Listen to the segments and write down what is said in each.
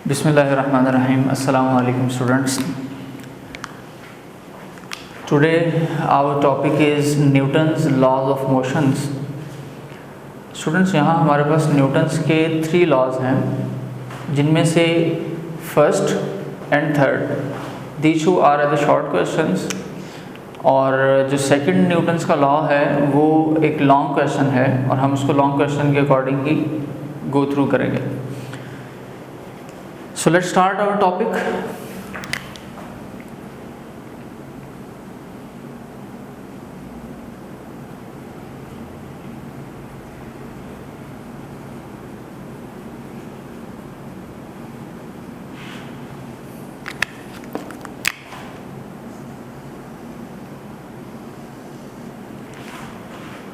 Bismillahirrahmanirrahim. Assalamu alaikum students. Today our topic is Newton's laws of motions. Students, यहाँ हमारे पास Newton's के 3 laws हैं, जिनमें से first and third these two are as the short questions, और जो सेकंड न्यूटन्स का लॉ है वो एक लॉन्ग क्वेश्चन है और हम उसको लॉन्ग क्वेश्चन के अकॉर्डिंग ही गो थ्रू करेंगे. So let's start our topic.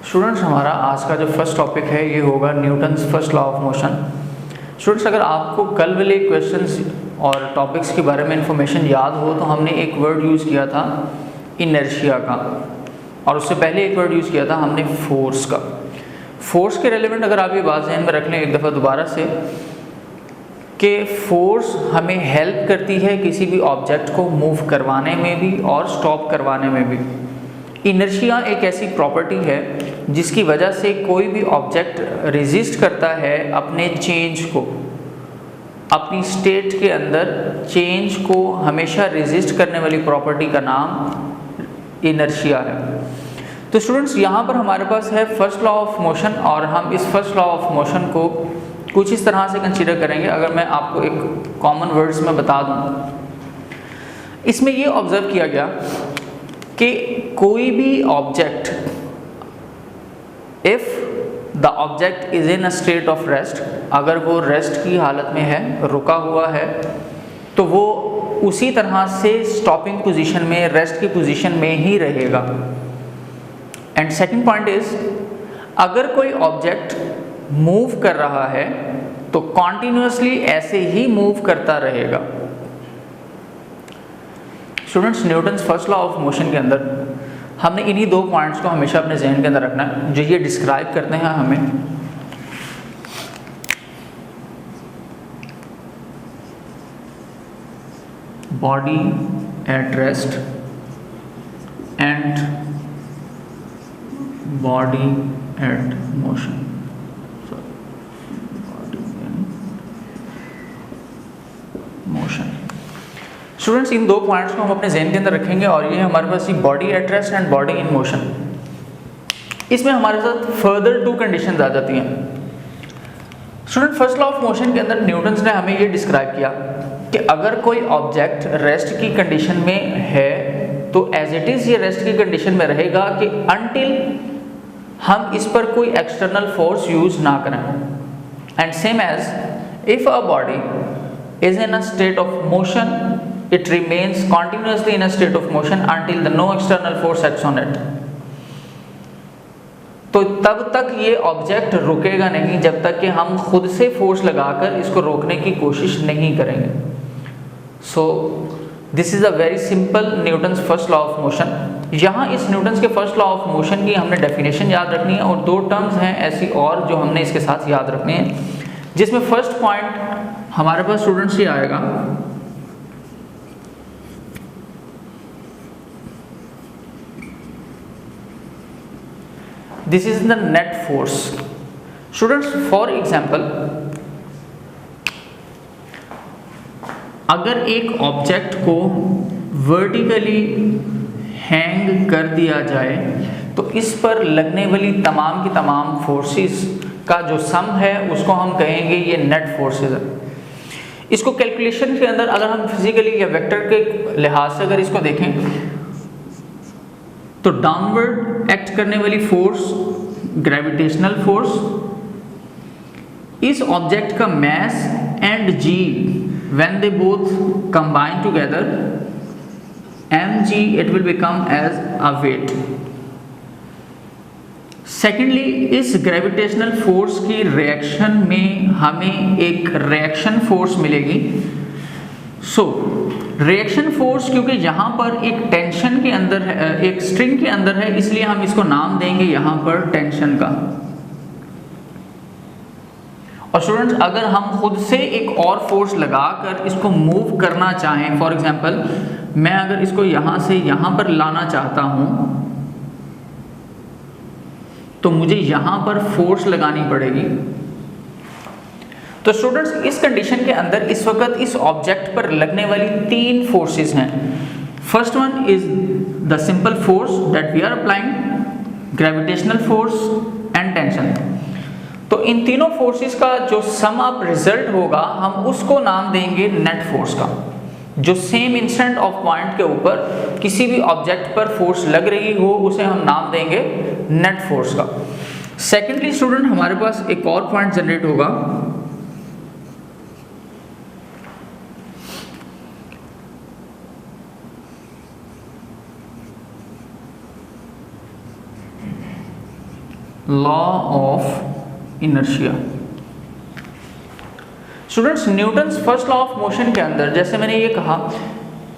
Students, हमारा आज का जो फर्स्ट टॉपिक है ये होगा Newton's first law of motion. Students, अगर आपको कल वाले क्वेश्चंस और टॉपिक्स के बारे में इंफॉर्मेशन याद हो तो हमने एक वर्ड यूज़ किया था इनर्शिया का, और उससे पहले एक वर्ड यूज़ किया था हमने फोर्स का. फोर्स के रेलेवेंट अगर आप ये बात ध्यान में रख लें एक दफ़ा दोबारा से, कि फोर्स हमें हेल्प करती है किसी भी ऑब्जेक्ट को मूव करवाने में भी और स्टॉप करवाने में भी. इनर्शिया एक ऐसी प्रॉपर्टी है जिसकी वजह से कोई भी ऑब्जेक्ट रेजिस्ट करता है अपने चेंज को, अपनी स्टेट के अंदर चेंज को हमेशा रेजिस्ट करने वाली प्रॉपर्टी का नाम इनर्शिया है. तो स्टूडेंट्स, यहाँ पर हमारे पास है फर्स्ट लॉ ऑफ मोशन, और हम इस फर्स्ट लॉ ऑफ मोशन को कुछ इस तरह से कंसीडर करेंगे. अगर मैं आपको एक कॉमन वर्ड्स में बता दूँ, इसमें ये ऑब्जर्व किया गया कि कोई भी object, if the object is in a state of rest, अगर वो रेस्ट की हालत में है, रुका हुआ है, तो वो उसी तरह से स्टॉपिंग पोजीशन में, रेस्ट की पोजीशन में ही रहेगा. एंड सेकंड पॉइंट इज, अगर कोई ऑब्जेक्ट मूव कर रहा है तो कॉन्टिन्यूसली ऐसे ही मूव करता रहेगा. Students, Newton's first law of motion के अंदर हमने इन्हीं 2 पॉइंट्स को हमेशा अपने जहन के अंदर रखना है, जो ये डिस्क्राइब करते हैं हमें body at rest and body at motion. Motion. Students, in 2 points को हम अपने जहन के अंदर रखेंगे, और ये हमारे पास ये body at rest and body in motion. इसमें हमारे साथ फर्दर 2 कंडीशंस आ जाती हैं. Student, first law of motion के अंदर न्यूटन्स ने हमें ये डिस्क्राइब किया कि अगर कोई ऑब्जेक्ट रेस्ट की कंडीशन में है तो एज इट इज़ ये रेस्ट की कंडीशन में रहेगा कि अनटिल हम इस पर कोई एक्सटर्नल फोर्स यूज ना करें. And same as if a body is in a state of motion, it remains continuously in a state of motion until the no external force acts on it. तो तब तक ये object रुकेगा नहीं जब तक कि हम खुद से फोर्स लगाकर इसको रोकने की कोशिश नहीं करेंगे. So this is a very simple Newton's first law of motion. यहाँ इस न्यूटन्स के फर्स्ट लॉ ऑफ मोशन की हमने डेफिनेशन याद रखनी है, और 2 टर्म्स हैं ऐसी और जो हमने इसके साथ याद रखनी है, जिसमें फर्स्ट पॉइंट हमारे पास स्टूडेंट्स ये आएगा this is the net force. Students, for example, अगर एक ऑब्जेक्ट को वर्टिकली हैंग कर दिया जाए तो इस पर लगने वाली तमाम की तमाम फोर्सेस का जो सम है उसको हम कहेंगे ये नेट फोर्सेस है. इसको कैलकुलेशन के अंदर अगर हम फिजिकली या वेक्टर के लिहाज से अगर इसको देखें तो डाउनवर्ड एक्ट करने वाली फोर्स ग्रेविटेशनल फोर्स, इस ऑब्जेक्ट का mass and G when they both combine together mg it will become as a weight. Secondly, इस ग्रेविटेशनल फोर्स की रिएक्शन में हमें एक रिएक्शन फोर्स मिलेगी. सो रिएक्शन फोर्स, क्योंकि यहाँ पर एक टेंशन के अंदर है, एक स्ट्रिंग के अंदर है, इसलिए हम इसको नाम देंगे यहाँ पर टेंशन का. और स्टूडेंट्स अगर हम खुद से एक और फोर्स लगाकर इसको मूव करना चाहें, फॉर एग्जांपल मैं अगर इसको यहाँ से यहाँ पर लाना चाहता हूँ तो मुझे यहाँ पर फोर्स लगानी पड़ेगी। तो स्टूडेंट्स इस कंडीशन के अंदर इस वक्त इस ऑब्जेक्ट पर लगने वाली 3 फोर्सेस हैं। First one is the simple force that we are applying, gravitational force and tension. तो इन तीनों फोर्सेस का जो सम अप रिजल्ट होगा हम उसको नाम देंगे नेट फोर्स का। जो सेम इंस्टेंट ऑफ पॉइंट के ऊपर किसी भी ऑब्जेक्ट पर फोर्स लग रही हो उसे हम नाम देंगे नेट फोर्स का। सेकेंडली स्टूडेंट हमारे पास एक और पॉइंट जनरेट होगा, law of inertia. Students Newton's first law of motion के अंदर जैसे मैंने ये कहा,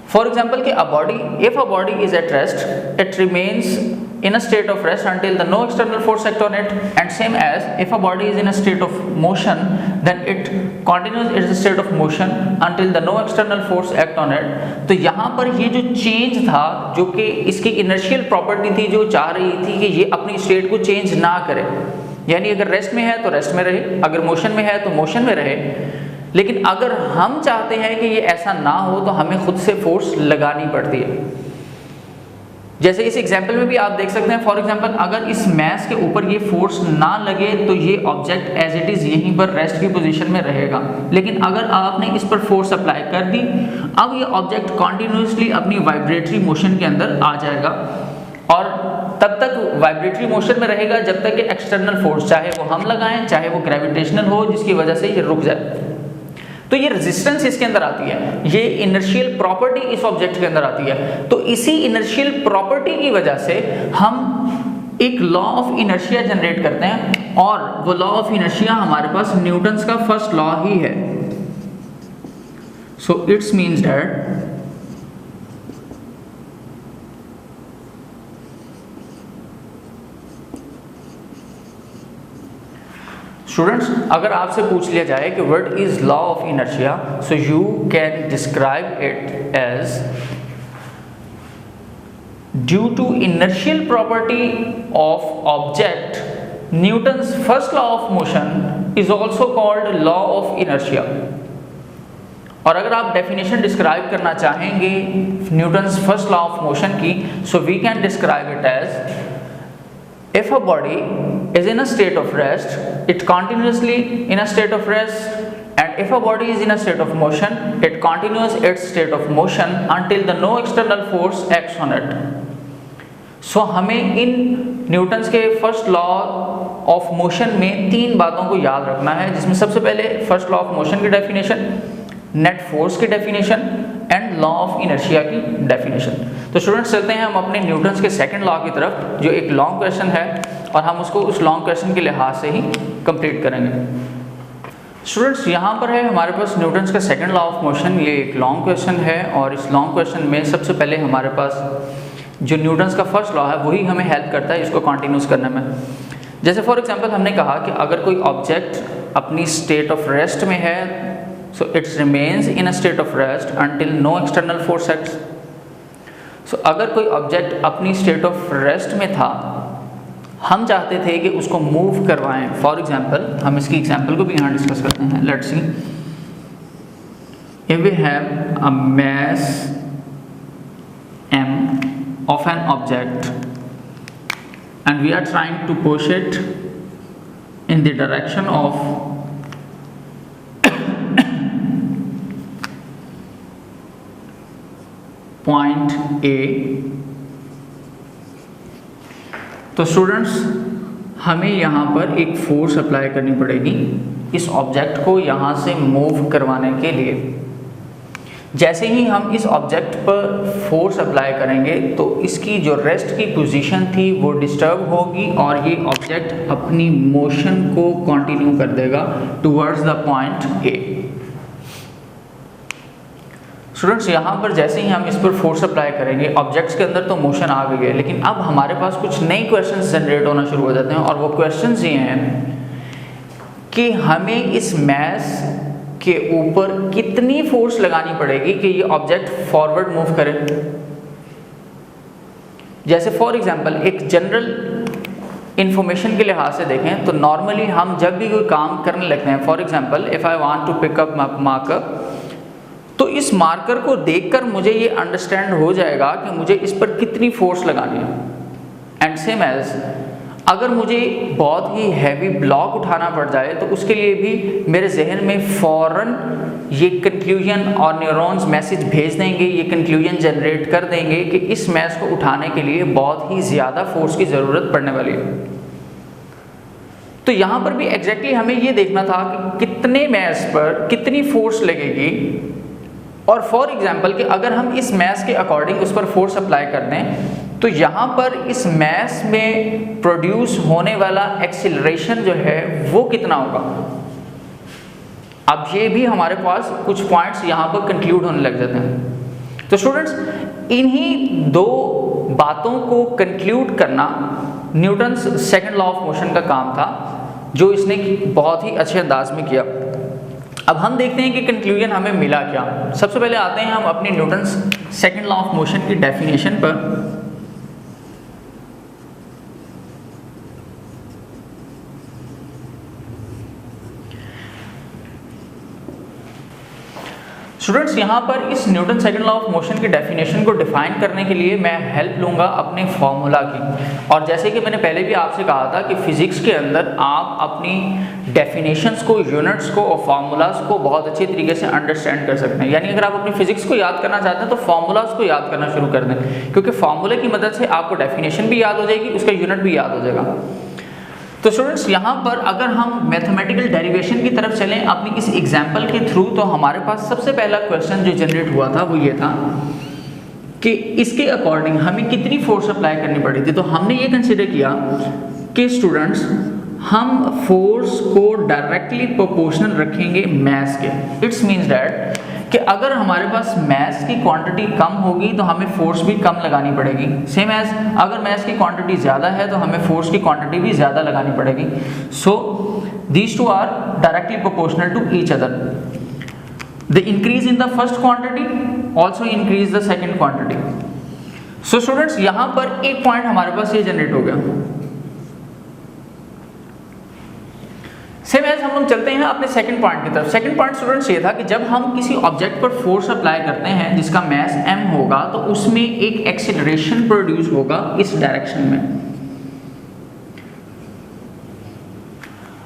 फॉर एग्जाम्पल कि if a body is at rest it remains in a state of rest until the no external force act on it, and same as if a body is in a state of motion then it continues its state of motion until the no external force act on it। तो यहाँ पर ये जो change था जो कि इसकी inertial property थी जो चाह रही थी कि ये अपनी स्टेट को चेंज ना करे, यानी अगर रेस्ट में है तो रेस्ट में रहे, अगर मोशन में है तो मोशन में रहे। लेकिन अगर हम चाहते हैं कि ये ऐसा ना हो तो हमें खुद से फोर्स लगानी पड़ती है। जैसे इस एग्जाम्पल में भी आप देख सकते हैं, फॉर एग्जाम्पल अगर इस मैस के ऊपर ये फोर्स ना लगे तो ये ऑब्जेक्ट एज इट इज़ यहीं पर रेस्ट की पोजीशन में रहेगा। लेकिन अगर आपने इस पर फोर्स अप्लाई कर दी, अब ये ऑब्जेक्ट कॉन्टिन्यूसली अपनी वाइब्रेटरी मोशन के अंदर आ जाएगा और तब तक वाइब्रेटरी मोशन में रहेगा जब तक कि एक्सटर्नल फोर्स, चाहे वो हम लगाएं चाहे वो ग्रेविटेशनल हो, जिसकी वजह से ये रुक जाए। तो ये रेजिस्टेंस इसके अंदर आती है, ये इनर्शियल प्रॉपर्टी इस ऑब्जेक्ट के अंदर आती है। तो इसी इनर्शियल प्रॉपर्टी की वजह से हम एक लॉ ऑफ इनर्शिया जनरेट करते हैं और वो लॉ ऑफ इनर्शिया हमारे पास न्यूटन्स का फर्स्ट लॉ ही है। So it's means that students अगर आपसे पूछ लिया जाए कि what is law of inertia, so you can describe it as due to inertial property of object Newton's first law of motion is also called law of inertia. और अगर आप definition describe करना चाहेंगे Newton's first law of motion की, so we can describe it as if a body is in a state of rest, it continuously in a state of rest, and if a body is in a state of motion, it continues its state of motion until the no external force acts on it। सो हमें इन Newton's के first law of motion में 3 बातों को याद रखना है, जिसमें सबसे पहले फर्स्ट लॉ ऑफ मोशन की डेफिनेशन, नेट फोर्स की definition and law of inertia की डेफिनेशन। तो स्टूडेंट्स चलते हैं हम अपने न्यूटन्स के सेकंड लॉ की तरफ, जो एक लॉन्ग क्वेश्चन है और हम उसको उस लॉन्ग क्वेश्चन के लिहाज से ही कंप्लीट करेंगे। स्टूडेंट्स यहाँ पर है हमारे पास न्यूटन्स का सेकंड लॉ ऑफ मोशन, ये एक लॉन्ग क्वेश्चन है और इस लॉन्ग क्वेश्चन में सबसे पहले हमारे पास जो न्यूटन्स का फर्स्ट लॉ है वही हमें हेल्प करता है इसको कंटिन्यूस करने में। जैसे फॉर एग्जांपल हमने कहा कि अगर कोई ऑब्जेक्ट अपनी स्टेट ऑफ रेस्ट में है, so it's remains in a state of rest until no external force acts. सो अगर कोई ऑब्जेक्ट अपनी स्टेट ऑफ रेस्ट में था, हम चाहते थे कि उसको मूव करवाएं। फॉर एग्जांपल हम इसकी एग्जांपल को भी यहाँ डिस्कस करते हैं। Let's see, if we have a mass m of an object and we are trying to push it in the direction of point A, तो स्टूडेंट्स हमें यहाँ पर एक फोर्स अप्लाई करनी पड़ेगी इस ऑब्जेक्ट को यहाँ से मूव करवाने के लिए। जैसे ही हम इस ऑब्जेक्ट पर फोर्स अप्लाई करेंगे तो इसकी जो रेस्ट की पोजीशन थी वो डिस्टर्ब होगी और ये ऑब्जेक्ट अपनी मोशन को कंटिन्यू कर देगा towards the point A. Students यहाँ पर जैसे ही हम इस पर फोर्स अप्लाई करेंगे, ऑब्जेक्ट्स के अंदर तो मोशन आ गई है, लेकिन अब हमारे पास कुछ नए क्वेश्चंस जनरेट होना शुरू हो जाते हैं और वो क्वेश्चंस ये हैं कि हमें इस मैस के ऊपर कितनी फोर्स लगानी पड़ेगी कि ये ऑब्जेक्ट फॉरवर्ड मूव करे। जैसे फॉर एग्जांपल एक जनरल इंफॉर्मेशन के लिहाज से देखें तो नॉर्मली हम जब भी कोई काम करने लगते हैं, for example if I want to pick up marker, तो इस मार्कर को देखकर मुझे ये अंडरस्टैंड हो जाएगा कि मुझे इस पर कितनी फोर्स लगानी है। एंड सेम एज अगर मुझे बहुत ही हैवी ब्लॉक उठाना पड़ जाए तो उसके लिए भी मेरे जहन में फ़ौरन ये कंक्लूजन और न्यूरॉन्स मैसेज भेज देंगे, ये कंक्लूजन जनरेट कर देंगे कि इस मैस को उठाने के लिए बहुत ही ज़्यादा फोर्स की ज़रूरत पड़ने वाली है। तो यहाँ पर भी एग्जैक्टली हमें ये देखना था कि कितने मैस पर कितनी फोर्स लगेगी, और फॉर एग्जांपल कि अगर हम इस मैस के अकॉर्डिंग उस पर फोर्स अप्लाई कर दें तो यहाँ पर इस मैस में प्रोड्यूस होने वाला एक्सीलरेशन जो है वो कितना होगा। अब ये भी हमारे पास कुछ पॉइंट्स यहाँ पर कंक्लूड होने लग जाते हैं। तो स्टूडेंट्स इन्हीं दो बातों को कंक्लूड करना Newton's second law of motion का काम था, जो इसने बहुत ही अच्छे अंदाज में किया। अब हम देखते हैं कि कंक्लूजन हमें मिला क्या। सबसे पहले आते हैं हम अपनी Newton's second law of motion की डेफिनेशन पर। स्टूडेंट्स यहाँ पर इस Newton second law of motion की डेफिनेशन को डिफाइन करने के लिए मैं हेल्प लूँगा अपने फॉर्मूला की। और जैसे कि मैंने पहले भी आपसे कहा था कि फिजिक्स के अंदर आप अपनी डेफिनेशंस को, यूनिट्स को और फार्मूलाज को बहुत अच्छे तरीके से अंडरस्टैंड कर सकते हैं। यानी अगर आप अपनी फिजिक्स को याद करना चाहते हैं तो फार्मूलाज को याद करना शुरू कर दें, क्योंकि फार्मूले की मदद से आपको डेफिनेशन भी याद हो जाएगी, उसका यूनिट भी याद हो जाएगा। तो स्टूडेंट्स यहाँ पर अगर हम मैथमेटिकल डेरिवेशन की तरफ चलें अपनी इस एग्जाम्पल के थ्रू, तो हमारे पास सबसे पहला क्वेश्चन जो जनरेट हुआ था वो ये था कि इसके अकॉर्डिंग हमें कितनी फोर्स अप्लाई करनी पड़ी थी। तो हमने ये कंसिडर किया कि स्टूडेंट्स हम फोर्स को डायरेक्टली प्रोपोर्शनल रखेंगे मैस के। इट्स मीन्स दैट कि अगर हमारे पास मैस की क्वांटिटी कम होगी तो हमें फोर्स भी कम लगानी पड़ेगी। सेम एज अगर मैस की क्वांटिटी ज़्यादा है तो हमें फोर्स की क्वांटिटी भी ज़्यादा लगानी पड़ेगी। So these two are directly proportional to each other. The increase in the first quantity also increase the second quantity. So students यहाँ पर एक पॉइंट हमारे पास ये जनरेट हो गया। सेम एज हम लोग चलते हैं अपने सेकंड पॉइंट की तरफ। सेकंड पॉइंट स्टूडेंट्स ये था कि जब हम किसी ऑब्जेक्ट पर फोर्स अप्लाई करते हैं जिसका मैस m होगा तो उसमें एक एक्सीलरेशन प्रोड्यूस होगा इस डायरेक्शन में।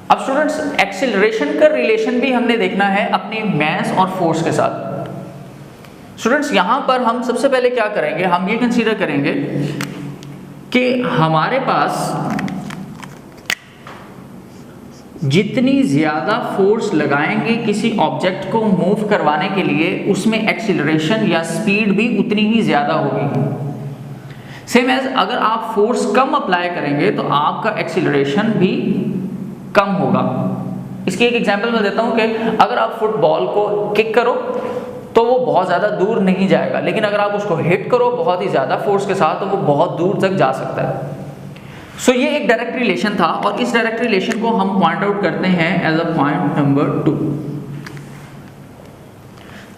अब स्टूडेंट्स एक्सीलरेशन का रिलेशन भी हमने देखना है अपने मैस और फोर्स के साथ। स्टूडेंट्स यहां पर हम सबसे पहले क्या करेंगे, हम ये कंसीडर करेंगे कि हमारे पास जितनी ज़्यादा फोर्स लगाएंगे किसी ऑब्जेक्ट को मूव करवाने के लिए उसमें एक्सीलरेशन या स्पीड भी उतनी ही ज़्यादा होगी। सेम एज अगर आप फोर्स कम अप्लाई करेंगे तो आपका एक्सीलरेशन भी कम होगा। इसकी एक एग्जांपल मैं देता हूँ कि अगर आप फुटबॉल को किक करो तो वो बहुत ज़्यादा दूर नहीं जाएगा, लेकिन अगर आप उसको हिट करो बहुत ही ज़्यादा फोर्स के साथ तो वो बहुत दूर तक जा सकता है। सो ये एक डायरेक्ट रिलेशन था और इस डायरेक्ट रिलेशन को हम पॉइंट आउट करते हैं as a point number 2।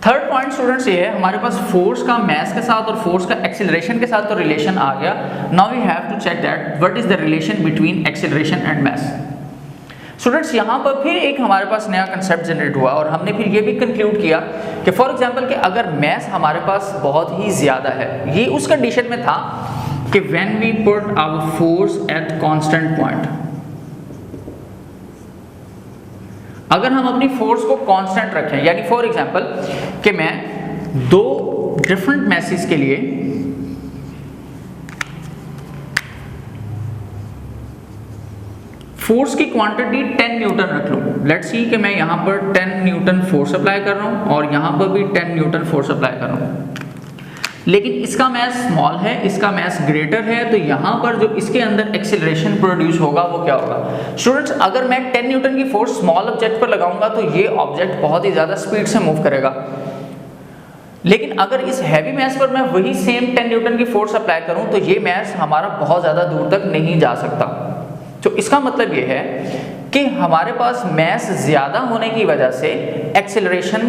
Third point students ये है, हमारे पास फोर्स का मैस के साथ और फोर्स का एक्सीलरेशन के साथ तो रिलेशन आ गया। Now we have to check that what is the relation between acceleration and mass. Students यहाँ पर फिर एक हमारे पास नया कंसेप्ट जनरेट हुआ और हमने फिर ये भी कंक्लूड किया कि फॉर एग्जांपल कि अगर मैस हमारे पास बहुत ही ज़्यादा है, ये उस कंडीशन में था कि when we put our force at constant point, अगर हम अपनी फोर्स को कांस्टेंट रखें, यानी फॉर एग्जांपल कि मैं दो डिफरेंट मैसेज के लिए फोर्स की क्वांटिटी 10 न्यूटन रख लूं। लेट्स सी कि मैं यहां पर 10 न्यूटन फोर्स अप्लाई कर रहा हूं और यहां पर भी 10 न्यूटन फोर्स अप्लाई कर रहा हूं, लेकिन इसका मैस स्मॉल है, इसका मैस ग्रेटर है, तो यहाँ पर जो इसके अंदर एक्सीलरेशन प्रोड्यूस होगा वो क्या होगा। स्टूडेंट्स अगर मैं 10 न्यूटन की फोर्स स्मॉल ऑब्जेक्ट पर लगाऊंगा तो ये ऑब्जेक्ट बहुत ही ज़्यादा स्पीड से मूव करेगा, लेकिन अगर इस हैवी मैस पर मैं वही सेम 10 न्यूटन की फोर्स अप्लाई करूं तो ये मैस हमारा बहुत ज़्यादा दूर तक नहीं जा सकता। तो इसका मतलब ये है कि हमारे पास मैस ज़्यादा होने की वजह से एक्सेलरेशन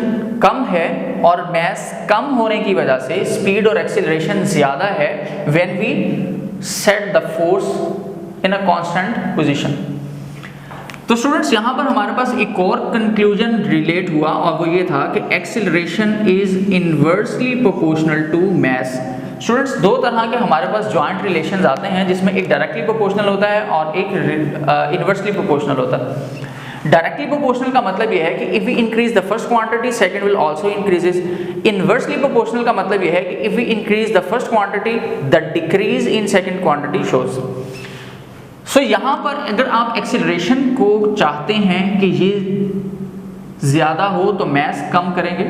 कम है और मैस कम होने की वजह से स्पीड और एक्सेलरेशन ज़्यादा है when we set the force in a constant position. तो स्टूडेंट्स यहाँ पर हमारे पास एक और कंक्लूजन रिलेट हुआ और वो ये था कि acceleration is inversely proportional to mass. Students दो तरह के हमारे पास जॉइंट रिलेशंस आते हैं जिसमें एक डायरेक्टली प्रोपोर्शनल होता है और एक इनवर्सली प्रोपोर्शनल होता है। डायरेक्टली प्रोपोर्शनल का मतलब यह है कि if we increase the first quantity second will also increases. Inversely proportional का मतलब यह है कि if we increase the first quantity the decrease in second quantity shows. So यहाँ पर अगर आप एक्सीलरेशन को चाहते हैं कि ये ज़्यादा हो तो मैस कम करेंगे,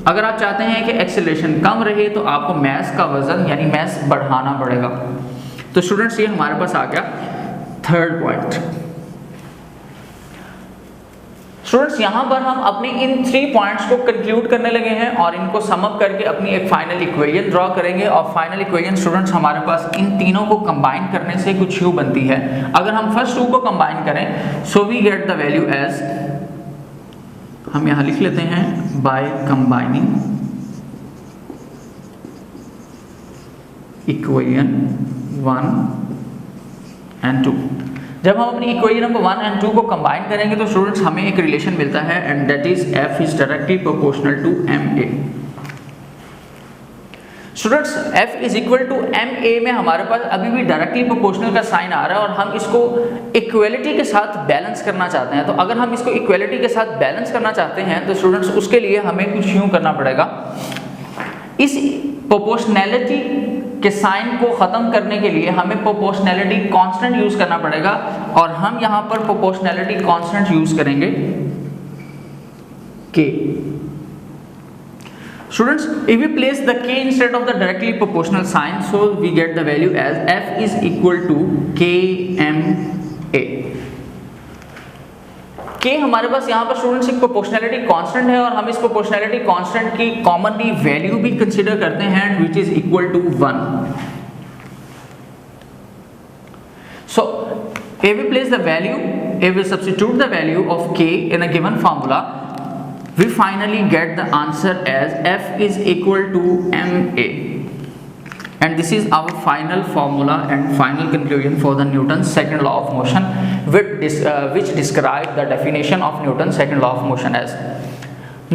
अगर आप चाहते हैं कि एक्सीलरेशन कम रहे तो आपको मैस का वजन यानी मैस बढ़ाना पड़ेगा। तो स्टूडेंट्स ये हमारे पास आ गया थर्ड पॉइंट। स्टूडेंट्स यहाँ पर हम अपने इन 3 पॉइंट्स को कंक्लूड करने लगे हैं और इनको सम अप करके अपनी एक फाइनल इक्वेशन ड्रॉ करेंगे और फाइनल इक्वेशन स्टूडेंट्स हमारे पास इन तीनों को कंबाइन करने से कुछ यूं बनती है। अगर हम फर्स्ट 2 को कंबाइन करें so we get the value as, हम यहाँ लिख लेते हैं बाय कंबाइनिंग इक्वेशन 1 and 2। जब हम अपनी इक्वेशन नंबर 1 and 2 को कंबाइन करेंगे तो स्टूडेंट्स हमें एक रिलेशन मिलता है and that is f is directly proportional to ma। Students f is equal to ma में हमारे पास अभी भी डायरेक्टली प्रोपोर्शनल का साइन आ रहा है और हम इसको इक्वलिटी के साथ बैलेंस करना चाहते हैं। तो अगर हम इसको इक्वलिटी के साथ बैलेंस करना चाहते हैं तो स्टूडेंट्स उसके लिए हमें कुछ यूं करना पड़ेगा, इस प्रोपोर्शनैलिटी के साइन को ख़त्म करने के लिए हमें प्रोपोर्शनैलिटी कांस्टेंट यूज़ करना पड़ेगा और हम यहाँ पर प्रोपोर्शनैलिटी कांस्टेंट यूज़ करेंगे k। Students, if we place the k instead of the directly proportional sign, so we get the value as f is equal to kma। k हमारे पास यहाँ पर स्टूडेंट्स एक प्रोपोर्शनैलिटी कांस्टेंट है और हम इस proportionality constant की कॉमनली वैल्यू भी कंसीडर करते हैं विच इज इक्वल टू 1। सो if we place the value, if we substitute the value of k in a given formula, we finally get the answer as f is equal to ma, and this is our final formula and final conclusion for the Newton's second law of motion, which describe the definition of Newton's second law of motion as.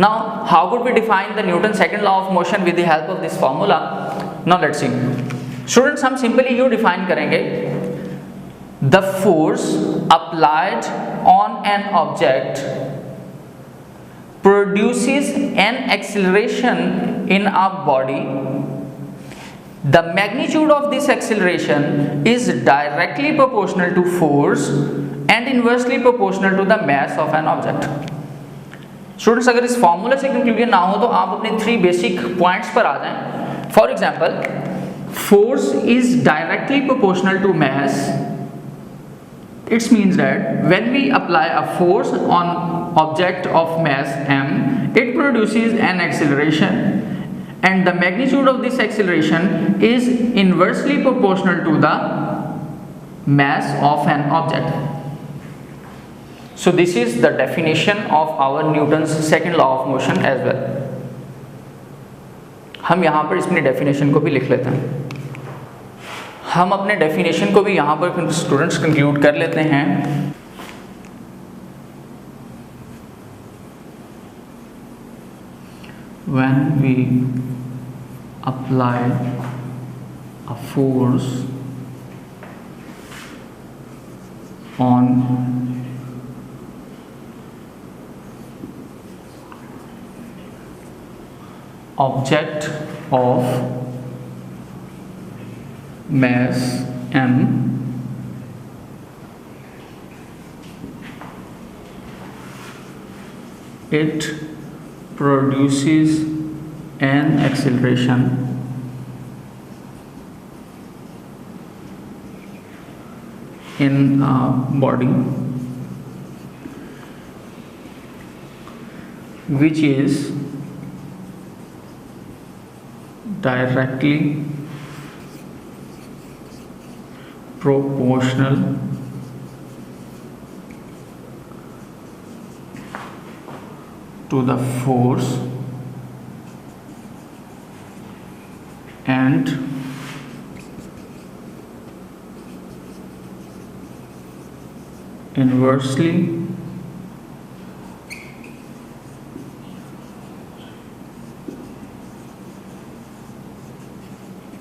Now how could we define the Newton's second law of motion with the help of this formula? Now let's see. Students, हम simply यूँ define करेंगे, the force applied on an object produces an acceleration in our body. The magnitude of this acceleration is directly proportional to force and inversely proportional to the mass of an object. Students, अगर इस formula से conclusion ना हो तो आप अपने 3 basic points पर आ जाएं। For example, force is directly proportional to mass. It means that when we apply a force on object of mass m, it produces an acceleration and the magnitude of this acceleration is inversely proportional to the mass of an object. So this is the definition of our Newton's second law of motion as well. हम यहाँ पर इसमें definition को भी लिख लेते हैं। हम अपने डेफिनेशन को भी यहाँ पर स्टूडेंट्स कंक्लूड कर लेते हैं। When we apply a force on object of mass m, it produces an acceleration in a body which is directly proportional to the force and inversely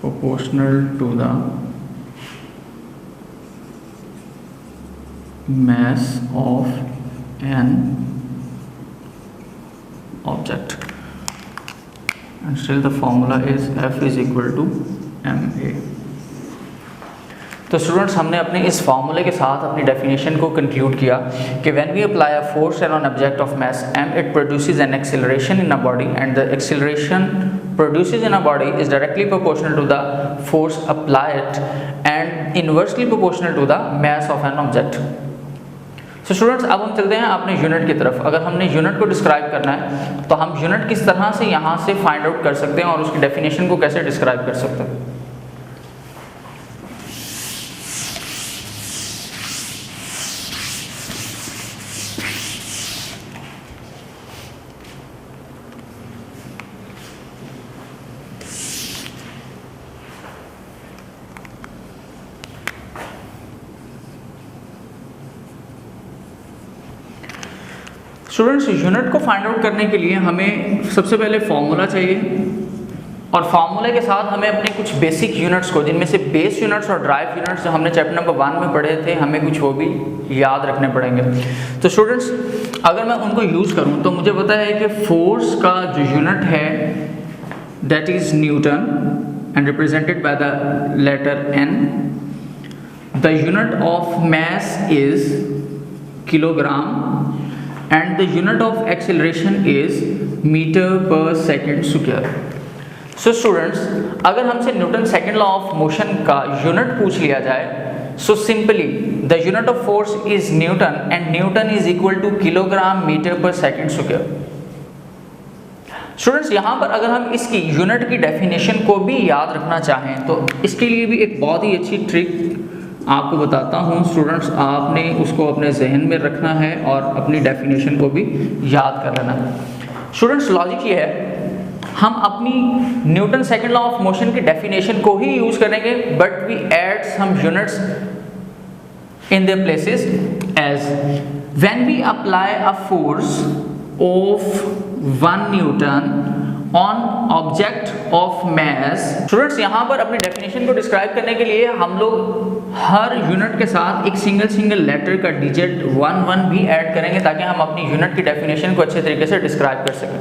proportional to the mass of an object, and still the formula is F is equal to ma. तो students हमने अपने इस फार्मूले के साथ अपनी definition को conclude किया कि when we apply a force on an object of mass m, it produces an acceleration in a body, and the acceleration produces in a body is directly proportional to the force applied and inversely proportional to the mass of an object. So students अब हम चलते हैं अपने unit की तरफ। अगर हमने unit को डिस्क्राइब करना है तो हम यूनिट किस तरह से यहाँ से फाइंड आउट कर सकते हैं और उसकी डेफिनेशन को कैसे डिस्क्राइब कर सकते हैं। स्टूडेंट्स यूनिट को फाइंड आउट करने के लिए हमें सबसे पहले फॉर्मूला चाहिए, और फार्मूले के साथ हमें अपने कुछ बेसिक यूनिट्स को, जिनमें से बेस यूनिट्स और ड्राइव यूनिट्स जो हमने चैप्टर नंबर 1 में पढ़े थे, हमें कुछ वो भी याद रखने पड़ेंगे। तो स्टूडेंट्स अगर मैं उनको यूज़ करूँ तो मुझे पता है कि फोर्स का जो यूनिट है that is newton and represented by the letter n। The unit of mass is kilogram and the unit of acceleration is meter per second square. So students अगर हमसे Newton second law of motion का unit पूछ लिया जाए, so simply the unit of force is Newton and Newton is equal to kilogram metre per second square. Students यहाँ पर अगर हम इसकी यूनिट की डेफिनेशन को भी याद रखना चाहें तो इसके लिए भी एक बहुत ही अच्छी ट्रिक आपको बताता हूँ। स्टूडेंट्स आपने उसको अपने जहन में रखना है और अपनी डेफिनेशन को भी याद कर लेना है। स्टूडेंट्स लॉजिक ये है, हम अपनी Newton second law of motion की डेफिनेशन को ही यूज करेंगे, but we add some units in their places as when we apply a force of 1 newton on object of mass. Students यहाँ पर अपनी डेफिनेशन को डिस्क्राइब करने के लिए हम लोग हर यूनिट के साथ एक सिंगल लेटर का डिजिट 1 भी ऐड करेंगे ताकि हम अपनी यूनिट की डेफिनेशन को अच्छे तरीके से डिस्क्राइब कर सकें।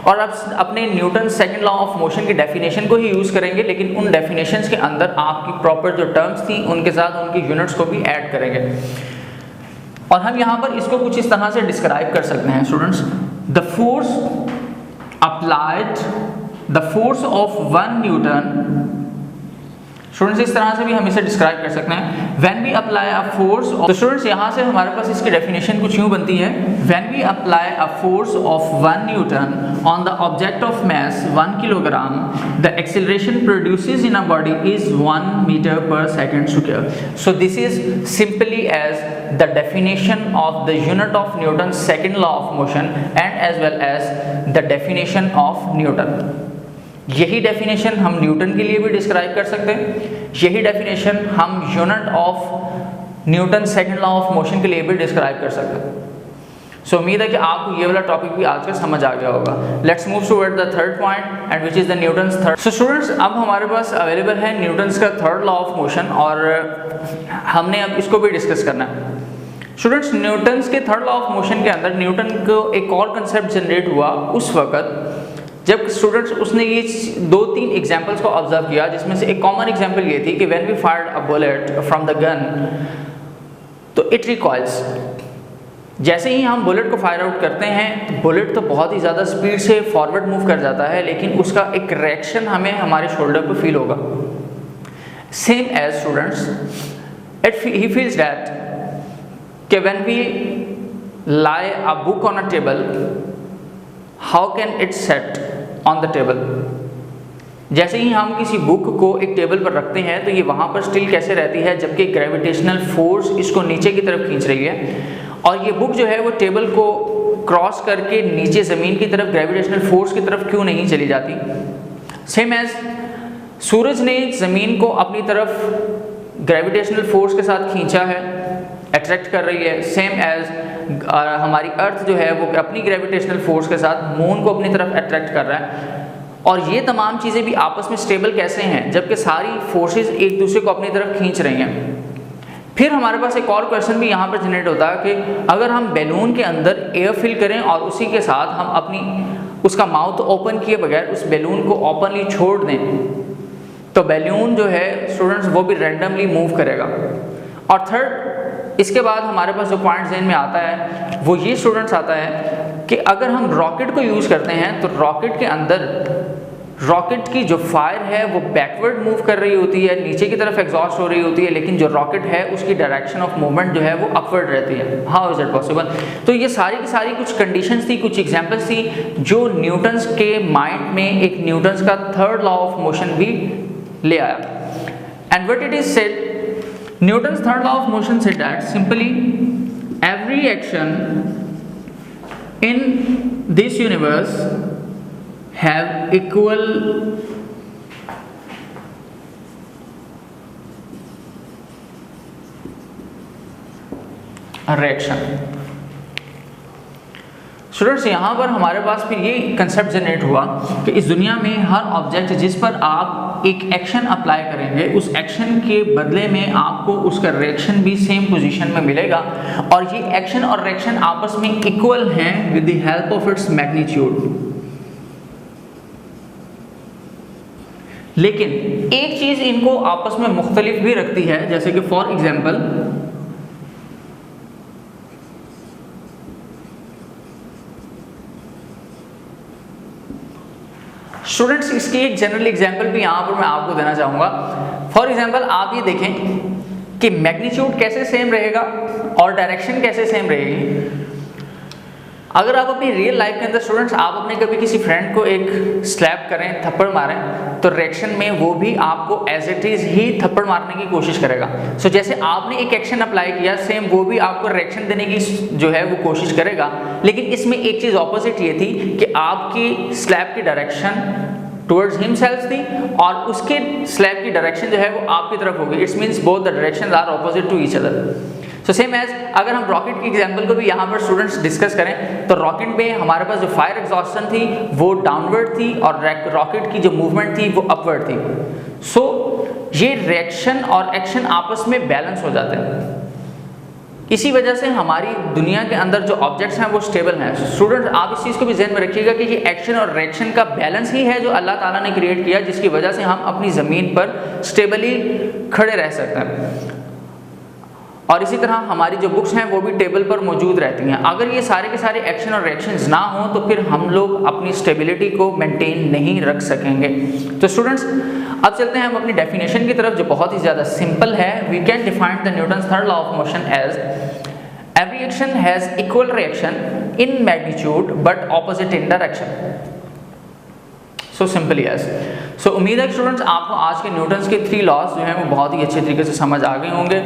और अब अपने Newton second law of motion की डेफिनेशन को ही यूज़ करेंगे, लेकिन उन डेफिनेशंस के अंदर आपकी प्रॉपर जो टर्म्स थी उनके साथ उनकी यूनिट्स को भी ऐड करेंगे। और हम यहाँ पर इसको कुछ इस तरह से डिस्क्राइब कर सकते हैं students, the force applied, the force of 1 Newton। Students इस तरह से भी हम इसे डिस्क्राइब कर सकते हैं, when we apply a force of, तो स्टूडेंट्स यहाँ से हमारे पास इसकी डेफिनेशन कुछ यूँ बनती है, when we apply a force of 1 Newton on the object of mass 1 kilogram, the acceleration produces in a body is 1 meter per second square. So this is simply as the definition of the unit of Newton's second law of motion and as well as the definition of Newton। यही definition हम Newton के लिए भी describe कर सकते हैं, यही definition हम unit of Newton second law of motion के लिए भी डिस्क्राइब कर सकते हैं। सो उम्मीद है कि आपको ये वाला टॉपिक भी आज का समझ आ गया होगा। Let's move toward the third point and which is the Newton's third. So students अब हमारे पास अवेलेबल है न्यूटन्स का थर्ड लॉ ऑफ मोशन और हमने अब इसको भी डिस्कस करना है। स्टूडेंट्स न्यूटन्स के थर्ड लॉ ऑफ मोशन के अंदर न्यूटन को एक और कंसेप्ट जनरेट हुआ उस वक्त जब स्टूडेंट्स उसने ये 2-3 एग्जाम्पल्स को ऑब्जर्व किया, जिसमें से एक कॉमन एग्जाम्पल ये थी कि when we fired a bullet from the gun तो इट रिकॉइल्स। जैसे ही हम बुलेट को फायर आउट करते हैं तो बुलेट तो बहुत ही ज़्यादा स्पीड से फॉरवर्ड मूव कर जाता है, लेकिन उसका एक रिएक्शन हमें हमारे शोल्डर पर फील होगा। सेम एज स्टूडेंट्स ही फील्स दैट कि when we lie a book on a table how can it set on the table. जैसे ही हम किसी बुक को एक टेबल पर रखते हैं तो ये वहाँ पर स्टिल कैसे रहती है, जबकि ग्रेविटेशनल फोर्स इसको नीचे की तरफ खींच रही है और ये बुक जो है वो टेबल को क्रॉस करके नीचे ज़मीन की तरफ ग्रेविटेशनल फोर्स की तरफ क्यों नहीं चली जाती। सेम एज सूरज ने ज़मीन को अपनी तरफ ग्रेविटेशनल फोर्स के साथ खींचा है, अट्रैक्ट कर रही है। सेम एज हमारी अर्थ जो है वो अपनी ग्रेविटेशनल फोर्स के साथ मून को अपनी तरफ अट्रैक्ट कर रहा है। और ये तमाम चीज़ें भी आपस में स्टेबल कैसे हैं, जबकि सारी फोर्सेस एक दूसरे को अपनी तरफ खींच रही हैं। फिर हमारे पास एक और क्वेश्चन भी यहाँ पर जनरेट होता है कि अगर हम बैलून के अंदर एयर फिल करें और उसी के साथ हम उसका माउथ ओपन किए बगैर उस बैलून को ओपनली छोड़ दें, तो बैलून जो है स्टूडेंट्स वो भी रैंडमली मूव करेगा। और थर्ड, इसके बाद हमारे पास जो पॉइंट ज़हन में आता है वो ये स्टूडेंट्स आता है कि अगर हम रॉकेट को यूज़ करते हैं तो रॉकेट के अंदर रॉकेट की जो फायर है वो बैकवर्ड मूव कर रही होती है, नीचे की तरफ एग्जॉस्ट हो रही होती है, लेकिन जो रॉकेट है उसकी डायरेक्शन ऑफ मूवमेंट जो है वो अपवर्ड रहती है। How is it possible? तो ये सारी की सारी कुछ कंडीशंस थी, कुछ एग्जांपल्स थी जो न्यूटन्स के माइंड में एक न्यूटन्स का थर्ड लॉ ऑफ मोशन भी ले आया। And what it is said, Newton's third law of motion said that simply every action in this universe have equal reaction। Students यहाँ पर हमारे पास फिर ये कंसेप्ट जनरेट हुआ कि इस दुनिया में हर ऑब्जेक्ट जिस पर आप एक एक्शन अप्लाई करेंगे उस एक्शन के बदले में आपको उसका रिएक्शन भी सेम पोजीशन में मिलेगा, और ये एक्शन और रिएक्शन आपस में इक्वल हैं with the help of its magnitude. लेकिन एक चीज़ इनको आपस में मुख्तलिफ भी रखती है, जैसे कि फॉर एग्जाम्पल स्टूडेंट्स इसकी एक जनरल एग्जांपल भी यहाँ पर मैं आपको देना चाहूँगा। फॉर एग्जांपल आप ये देखें कि मैग्नीट्यूड कैसे सेम रहेगा और डायरेक्शन कैसे सेम रहेगी। अगर आप अपनी रियल लाइफ के अंदर स्टूडेंट्स आप अपने कभी किसी फ्रेंड को एक स्लैप करें, थप्पड़ मारें, तो रिएक्शन में वो भी आपको एज इट इज़ ही थप्पड़ मारने की कोशिश करेगा। सो जैसे आपने एक एक्शन अप्लाई किया, सेम वो भी आपको रिएक्शन देने की जो है वो कोशिश करेगा। लेकिन इसमें एक चीज़ ऑपोजिट ये थी कि आपकी स्लैप की डायरेक्शन टुवर्ड्स हिमसेल्फ थी और उसके स्लैप की डायरेक्शन जो है वो आपकी तरफ होगी। It's means both the directions are opposite to each other. So same as अगर हम रॉकेट की एग्जांपल को भी यहाँ पर स्टूडेंट्स डिस्कस करें, तो रॉकेट में हमारे पास जो फायर एग्जॉस्शन थी वो डाउनवर्ड थी और रॉकेट की जो मूवमेंट थी वो अपवर्ड थी। सो ये रिएक्शन और एक्शन आपस में बैलेंस हो जाते हैं। इसी वजह से हमारी दुनिया के अंदर जो ऑब्जेक्ट्स हैं वो स्टेबल हैं। स्टूडेंट्स आप इस चीज़ को भी ध्यान में रखिएगा कि ये एक्शन और रिएक्शन का बैलेंस ही है जो अल्लाह ताला ने क्रिएट किया, जिसकी वजह से हम अपनी ज़मीन पर स्टेबली खड़े रह सकते हैं। और इसी तरह हमारी जो बुक्स हैं वो भी टेबल पर मौजूद रहती हैं। अगर ये सारे के सारे एक्शन और रिएक्शंस ना हो तो फिर हम लोग अपनी स्टेबिलिटी को मेंटेन नहीं रख सकेंगे। तो स्टूडेंट्स अब चलते हैं हम अपनी डेफिनेशन की तरफ, जो बहुत ही ज़्यादा सिंपल है। We can define the Newton's third law of motion as every action has equal reaction in magnitude but opposite in direction. So simply as. So उम्मीद है स्टूडेंट्स आपको आज के न्यूटन्स के 3 लॉज जो हैं वो बहुत ही अच्छे तरीके से समझ आ गए होंगे।